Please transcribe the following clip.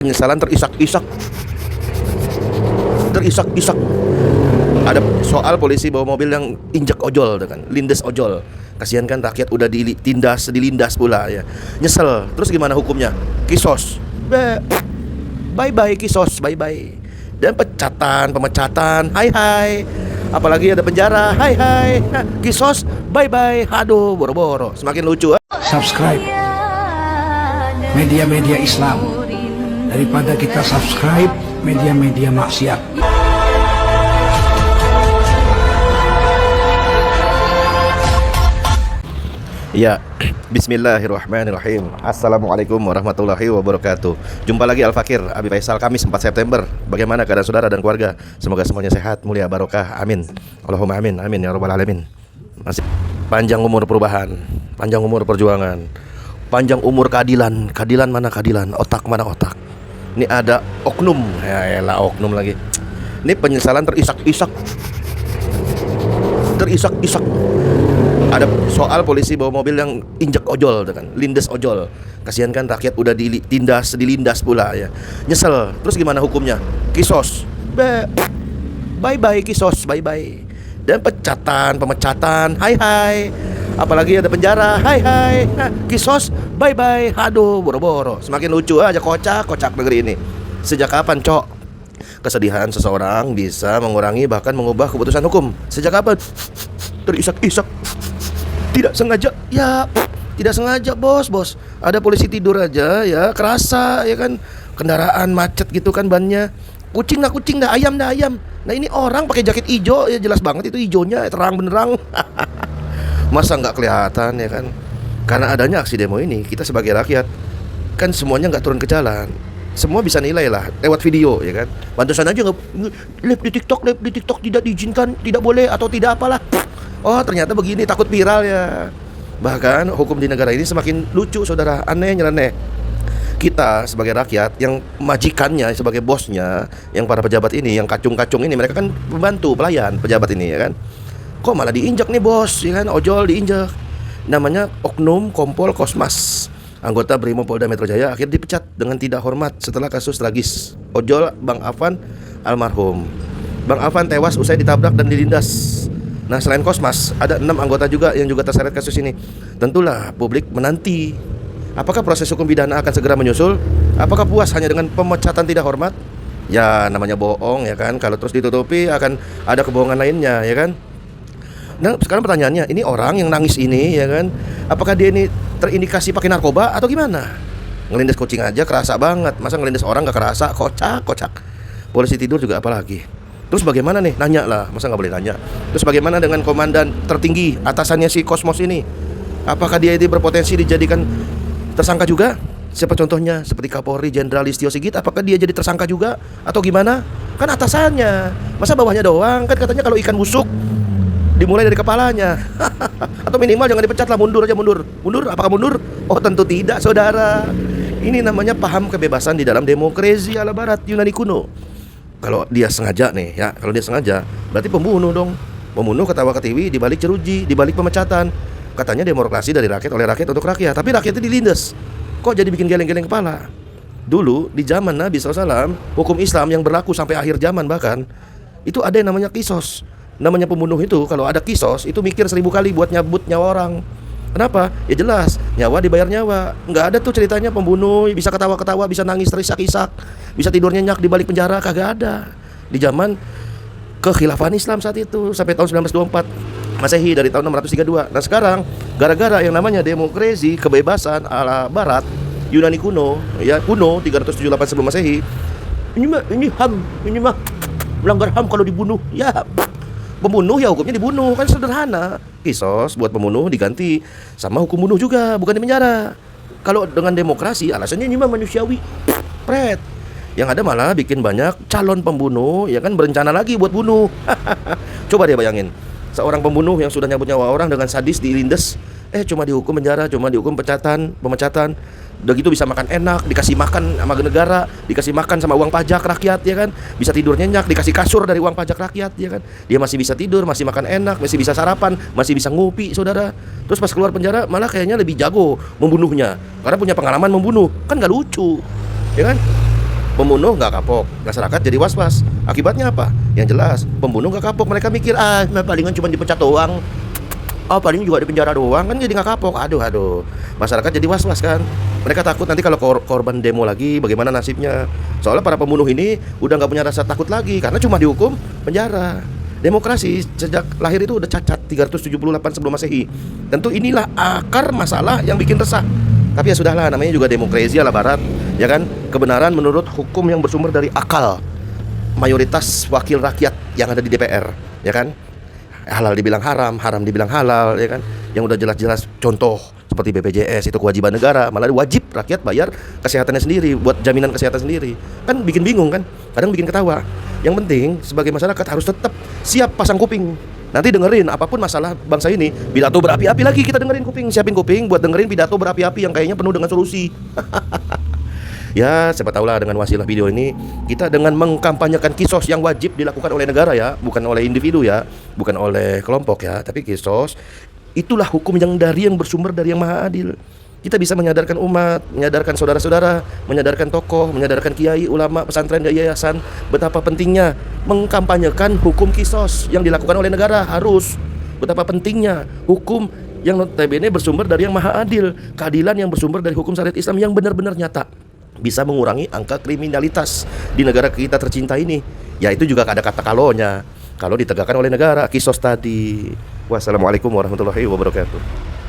Penyesalan terisak-isak. Ada soal polisi bawa mobil yang injek ojol kan, lindes ojol. Kasihan kan rakyat udah dilindas pula ya. Nyesel. Terus gimana hukumnya? Kisos. Bye-bye kisos, bye-bye. Dan pemecatan. Hai. Apalagi ada penjara. Hai. Kisos, bye-bye. Aduh, boro-boro. Semakin lucu. Subscribe media-media Islam daripada kita subscribe media-media maksiat. Ya, bismillahirrahmanirrahim. Assalamualaikum warahmatullahi wabarakatuh. Jumpa lagi Al-Fakir, Abi Faisal, Kamis 4 September. Bagaimana keadaan saudara dan keluarga? Semoga semuanya sehat, mulia, barokah. Amin. Allahumma amin, amin ya rabbal alamin. Masih panjang umur perubahan, panjang umur perjuangan, panjang umur keadilan. Keadilan mana keadilan? Otak mana otak? Ini ada oknum. Ya elah, oknum lagi. Ini penyesalan terisak-isak. Ada soal polisi bawa mobil yang injek ojol kan, lindes ojol. Kasihan kan rakyat udah dilindas pula ya. Nyesel. Terus gimana hukumnya? Kisos. Bye-bye kisos, bye-bye. Dan pemecatan. Hai. Apalagi ada penjara. Hai. Kisos, bye-bye. Aduh, boro-boro. Semakin lucu aja, kocak negeri ini. Sejak kapan, Cok, kesedihan seseorang bisa mengurangi bahkan mengubah keputusan hukum? Sejak kapan? Terisak-isak. Tidak sengaja. Ya, tidak sengaja, bos. Ada polisi tidur aja ya, kerasa ya kan. Kendaraan macet gitu kan bannya. Kucing dah, ayam. Nah ini orang pakai jaket hijau ya, jelas banget itu hijaunya terang benderang. Masa nggak kelihatan ya kan? Karena adanya aksi demo ini, kita sebagai rakyat kan semuanya nggak turun ke jalan. Semua bisa nilai lah lewat video ya kan. Pantesan aja nggak live di TikTok tidak diizinkan, tidak boleh atau tidak apalah. Oh ternyata begini, takut viral ya. Bahkan hukum di negara ini semakin lucu saudara, aneh nyeleneh. Kita sebagai rakyat yang majikannya, sebagai bosnya, yang para pejabat ini, yang kacung-kacung ini, mereka kan pembantu, pelayan pejabat ini ya kan. Kok malah diinjak nih bos ya kan, ojol diinjak. Namanya Oknum Kompol Kosmas, anggota Brimob Polda Metro Jaya, akhirnya dipecat dengan tidak hormat setelah kasus tragis ojol Bang Afan almarhum. Bang Afan tewas usai ditabrak dan dilindas. Nah selain Kosmas, ada 6 anggota juga yang juga terseret kasus ini. Tentulah publik menanti apakah proses hukum pidana akan segera menyusul. Apakah puas hanya dengan pemecatan tidak hormat? Ya namanya bohong ya kan. Kalau terus ditutupi akan ada kebohongan lainnya ya kan. Nah sekarang pertanyaannya, ini orang yang nangis ini ya kan, apakah dia ini terindikasi pakai narkoba atau gimana? Ngelindas kucing aja kerasa banget, masa ngelindas orang gak kerasa? Kocak. Polisi tidur juga apalagi. Terus bagaimana nih? Nanya lah, masa gak boleh nanya. Terus bagaimana dengan komandan tertinggi, atasannya si Kosmos ini? Apakah dia ini berpotensi dijadikan tersangka juga? Siapa contohnya? Seperti Kapolri Jenderal Listio Sigit, apakah dia jadi tersangka juga? Atau gimana? Kan atasannya, masa bawahnya doang? Kan katanya kalau ikan busuk dimulai dari kepalanya. Atau minimal jangan dipecat lah, mundur aja. Mundur, apakah mundur? Oh tentu tidak saudara. Ini namanya paham kebebasan di dalam demokrasi ala barat Yunani kuno. Kalau dia sengaja nih ya, berarti pembunuh dong. Pembunuh ketawa-ketiwi di balik jeruji, di balik pemecatan. Katanya demokrasi dari rakyat, oleh rakyat, untuk rakyat. Tapi rakyatnya dilindas. Kok jadi bikin geleng-geleng kepala? Dulu di zaman Nabi SAW, hukum Islam yang berlaku sampai akhir zaman bahkan, itu ada yang namanya kisos. Namanya pembunuh itu, kalau ada kisos, itu mikir 1000 kali buat nyabut nyawa orang. Kenapa? Ya jelas, nyawa dibayar nyawa. Nggak ada tuh ceritanya pembunuh bisa ketawa-ketawa, bisa nangis terisak-isak, bisa tidur nyenyak di balik penjara, kagak ada. Di zaman kekhilafan Islam saat itu sampai tahun 1924 Masehi, dari tahun 632. Nah sekarang gara-gara yang namanya demokrasi, kebebasan ala barat Yunani kuno, ya kuno 378 sebelum Masehi. Ini mah melanggar HAM kalau dibunuh. Ya pembunuh ya hukumnya dibunuh, kan sederhana. Kisos buat pembunuh diganti sama hukum bunuh juga, bukan di penjara. Kalau dengan demokrasi alasannya ini mah manusiawi. Pret. Yang ada malah bikin banyak calon pembunuh ya kan, berencana lagi buat bunuh. Coba dia bayangin, seorang pembunuh yang sudah nyabut nyawa orang dengan sadis dilindes, cuma dihukum penjara, cuma dihukum pemecatan. Udah gitu bisa makan enak, dikasih makan sama negara, dikasih makan sama uang pajak rakyat ya kan. Bisa tidur nyenyak, dikasih kasur dari uang pajak rakyat ya kan. Dia masih bisa tidur, masih makan enak, masih bisa sarapan, masih bisa ngopi saudara. Terus pas keluar penjara malah kayaknya lebih jago membunuhnya, karena punya pengalaman membunuh. Kan gak lucu ya kan. Pembunuh nggak kapok, masyarakat jadi was-was. Akibatnya apa? Yang jelas, pembunuh nggak kapok. Mereka mikir, palingan cuma dipecat doang. Paling juga di penjara doang, kan jadi nggak kapok. Aduh. Masyarakat jadi was-was kan. Mereka takut nanti kalau korban demo lagi, bagaimana nasibnya. Soalnya para pembunuh ini udah nggak punya rasa takut lagi, karena cuma dihukum penjara. Demokrasi sejak lahir itu udah cacat 378 sebelum Masehi. Tentu inilah akar masalah yang bikin resah. Tapi ya sudahlah, namanya juga demokrasi ala barat, ya kan? Kebenaran menurut hukum yang bersumber dari akal mayoritas wakil rakyat yang ada di DPR, ya kan? Halal dibilang haram, haram dibilang halal, ya kan? Yang udah jelas-jelas contoh seperti BPJS itu kewajiban negara, malah wajib rakyat bayar kesehatannya sendiri, buat jaminan kesehatan sendiri. Kan bikin bingung kan? Kadang bikin ketawa. Yang penting sebagai masyarakat harus tetap siap pasang kuping. Nanti dengerin apapun masalah bangsa ini, pidato berapi-api lagi kita dengerin kuping, siapin kuping buat dengerin pidato berapi-api yang kayaknya penuh dengan solusi. Ya, siapa tahulah dengan wasilah video ini kita dengan mengkampanyekan kisos yang wajib dilakukan oleh negara ya, bukan oleh individu ya, bukan oleh kelompok ya, tapi kisos itulah hukum yang bersumber dari yang maha adil. Kita bisa menyadarkan umat, menyadarkan saudara-saudara, menyadarkan tokoh, menyadarkan kiai, ulama, pesantren dan yayasan betapa pentingnya mengkampanyekan hukum kisos yang dilakukan oleh negara. Harus betapa pentingnya hukum yang notabene bersumber dari yang maha adil, keadilan yang bersumber dari hukum syariat Islam yang benar-benar nyata, bisa mengurangi angka kriminalitas di negara kita tercinta ini. Ya itu juga ada kata kalonya, kalau ditegakkan oleh negara, kisos tadi. Wassalamualaikum warahmatullahi wabarakatuh.